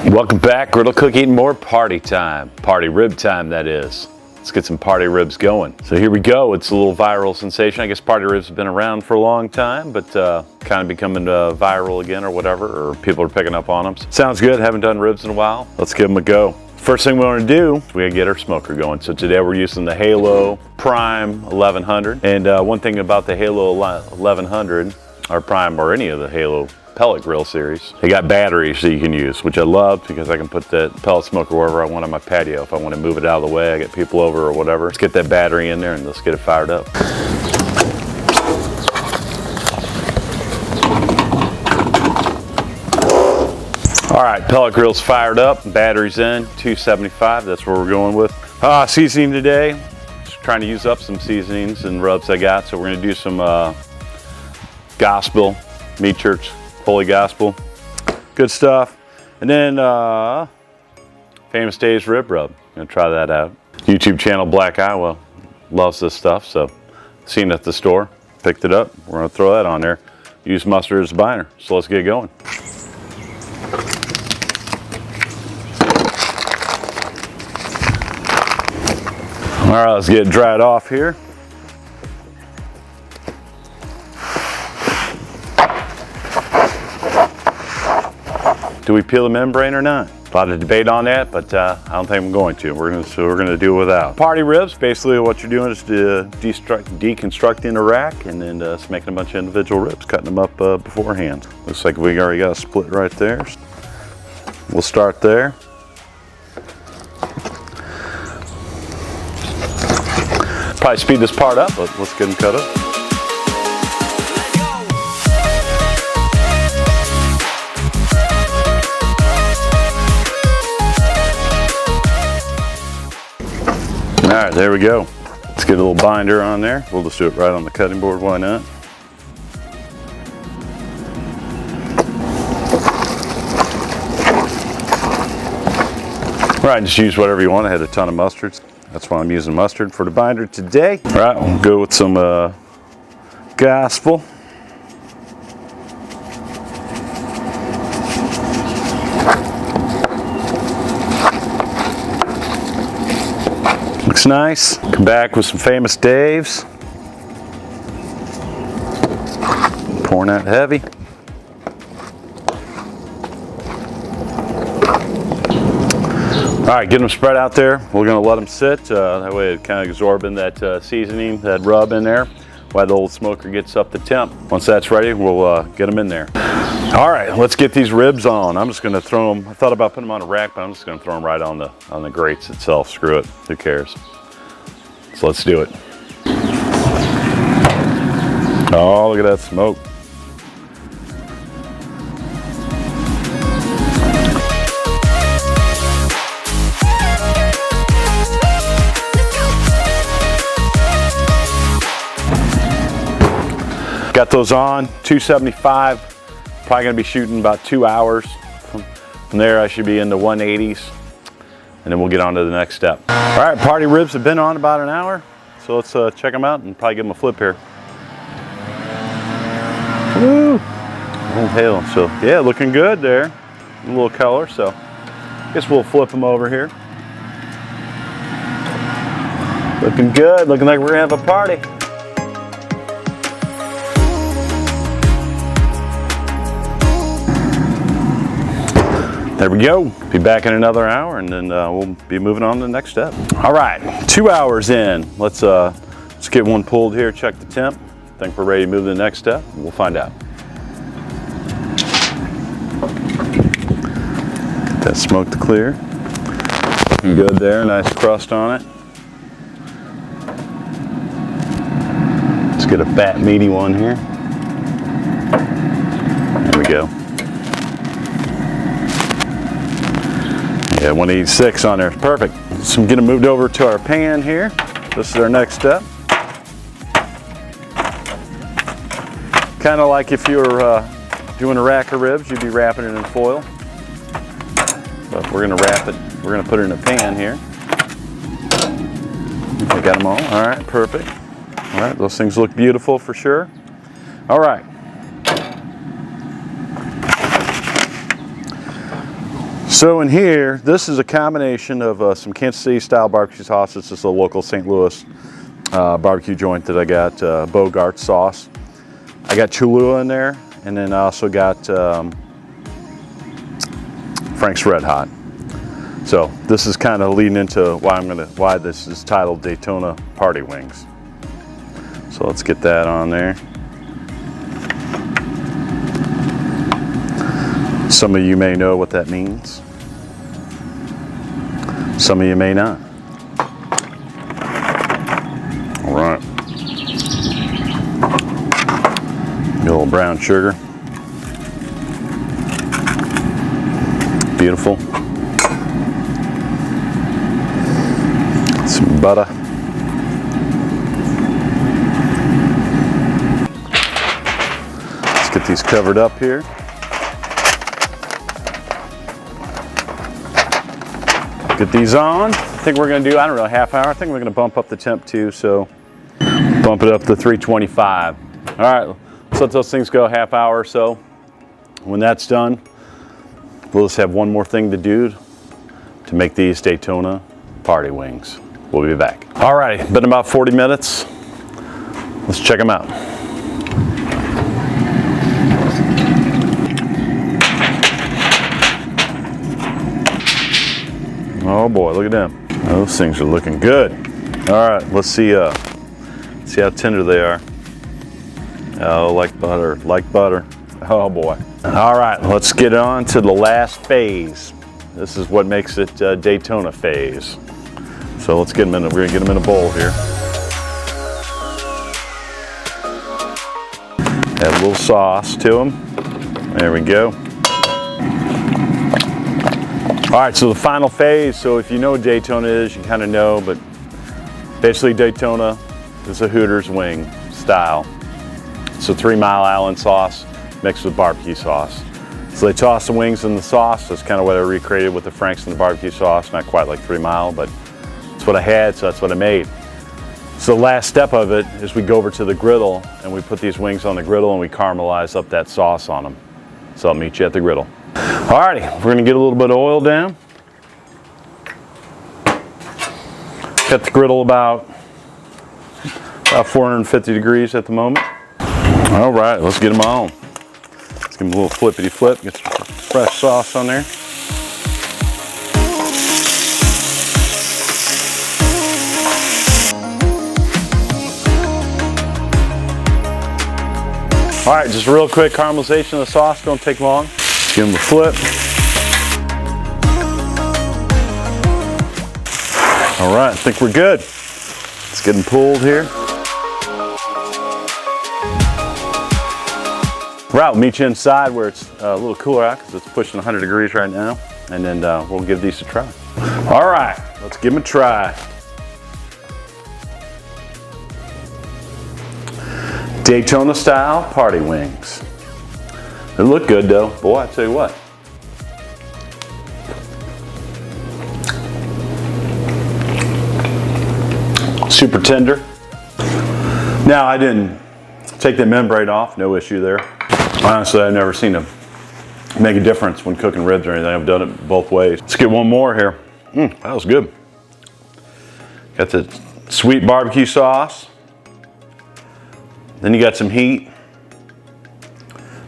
Welcome back, griddle cook eating more party time. Party rib time, that is. Let's get some party ribs going. So here we go. It's a little viral sensation. I guess party ribs have been around for a long time, but kind of becoming viral again or whatever, or people are picking up on them. Sounds good. Haven't done ribs in a while. Let's give them a go. First thing we want to do, we gotta get our smoker going. So today we're using the Halo Prime 1100. And one thing about the Halo 1100, or Prime, or any of the Halo pellet grill series, they got batteries that you can use, which I love because I can put that pellet smoker wherever I want on my patio. If I want to move it out of the way, I get people over or whatever. Let's get that battery in there and let's get it fired up. All right, pellet grill's fired up, battery's in, 275, that's what we're going with. Seasoning today, just trying to use up some seasonings and rubs I got. So we're gonna do some Gospel, Meat Church, Holy Gospel, good stuff. And then Famous Dave's Rib Rub, gonna try that out. YouTube channel Black Iowa loves this stuff, so seen it at the store, picked it up. We're gonna throw that on there. Use mustard as a binder, so let's get going. All right, let's get it dried off here. Do we peel the membrane or not? A lot of debate on that, but I don't think I'm going to. We're gonna do it without. Party ribs, basically what you're doing is deconstructing a rack and then just making a bunch of individual ribs, cutting them up beforehand. Looks like we already got a split right there. We'll start there. Probably speed this part up, but let's get them cut up. All right, there we go. Let's get a little binder on there. We'll just do it right on the cutting board, why not? All right, just use whatever you want. I had a ton of mustards. That's why I'm using mustard for the binder today. All right, we'll go with some Gospel. Looks nice. Come back with some Famous Dave's. Pouring out heavy. All right, get them spread out there. We're gonna let them sit. That way it kind of absorbing that seasoning, that rub in there, while the old smoker gets up to temp. Once that's ready, we'll get them in there. All right, let's get these ribs on. I'm just gonna throw them, I thought about putting them on a rack, but I'm just gonna throw them right on the grates itself. Screw it, who cares? So let's do it. Oh, look at that smoke. Got those on, 275. Probably gonna be shooting about 2 hours. From there, I should be in the 180s, and then we'll get on to the next step. All right, party ribs have been on about an hour, so let's check them out and probably give them a flip here. Woo! Oh, hell, so yeah, looking good there. A little color, so I guess we'll flip them over here. Looking good, looking like we're gonna have a party. There we go. Be back in another hour, and then we'll be moving on to the next step. All right, 2 hours in. Let's get one pulled here, check the temp. Think we're ready to move to the next step, and we'll find out. Get that smoke to clear. Looking good there, nice crust on it. Let's get a fat, meaty one here. There we go. Yeah, 186 on there, perfect. So I'm getting moved over to our pan here. This is our next step. Kind of like if you were doing a rack of ribs, you'd be wrapping it in foil. But we're gonna wrap it, we're gonna put it in a pan here. I got them all right, perfect. All right, those things look beautiful for sure. All right. So in here, this is a combination of some Kansas City style barbecue sauce. This is a local St. Louis barbecue joint that I got, Bogart sauce. I got Cholula in there, and then I also got Frank's Red Hot. So this is kind of leading into why this is titled Daytona Party Wings. So let's get that on there. Some of you may know what that means. Some of you may not. All right. A little brown sugar. Beautiful. Some butter. Let's get these covered up here. Get these on. I think we're gonna do, I don't know, half hour. I think we're gonna bump up the temp too, so bump it up to 325. All right, let's let those things go a half hour or so. When that's done, we'll just have one more thing to do to make these Daytona Party Wings. We'll be back. All right, been about 40 minutes. Let's check them out. Oh boy, look at them. Those things are looking good. All right, let's see how tender they are. Oh, like butter, like butter. Oh boy. All right, let's get on to the last phase. This is what makes it Daytona phase. So let's get them in, we're gonna get them in a bowl here. Add a little sauce to them. There we go. All right, so the final phase, so if you know what Daytona is, you kind of know, but basically Daytona is a Hooters wing style. It's a 3 Mile Island sauce mixed with barbecue sauce. So they toss the wings in the sauce. That's kind of what I recreated with the Frank's and the barbecue sauce. Not quite like 3 Mile, but it's what I had, so that's what I made. So the last step of it is we go over to the griddle and we put these wings on the griddle and we caramelize up that sauce on them. So I'll meet you at the griddle. Alrighty, we're gonna get a little bit of oil down. Got the griddle about 450 degrees at the moment. All right, let's get them on. Let's give them a little flippity flip, get some fresh sauce on there. All right, just real quick caramelization of the sauce, don't take long. Give them a flip. All right, I think we're good. Let's get them pulled here. Right, we'll meet you inside where it's a little cooler out because it's pushing 100 degrees right now. And then we'll give these a try. All right, let's give them a try. Daytona style party wings. They look good though. Boy, I tell you what. Super tender. Now I didn't take the membrane off, no issue there. Honestly, I've never seen them make a difference when cooking ribs or anything. I've done it both ways. Let's get one more here. That was good. Got the sweet barbecue sauce. Then you got some heat.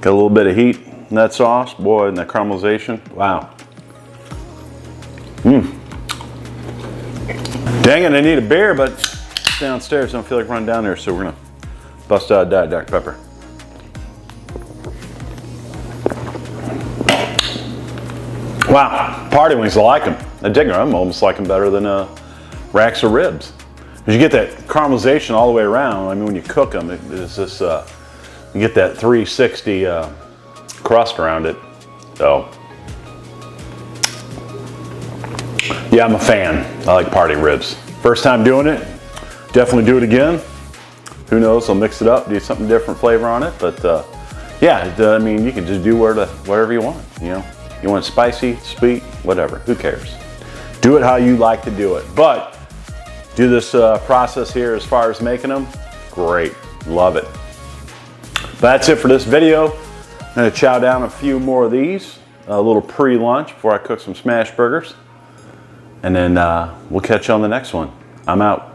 Got a little bit of heat in that sauce. Boy, and that caramelization. Wow. Dang it, I need a beer, but it's downstairs. I don't feel like running down there, so we're gonna bust out Diet Dr. Pepper. Wow, party wings, I like them. I dig them. I almost like them better than racks of ribs. Because you get that caramelization all the way around. I mean, when you cook them, it's just, you get that 360 crust around it. So, yeah, I'm a fan. I like party ribs. First time doing it, definitely do it again. Who knows, I'll mix it up, do something different flavor on it. But yeah, I mean, you can just do whatever you want, you know. You want spicy, sweet, whatever, who cares? Do it how you like to do it. But do this process here as far as making them, great, love it. That's it for this video. I'm gonna chow down a few more of these a little pre-lunch before I cook some smash burgers. And then we'll catch you on the next one. I'm out.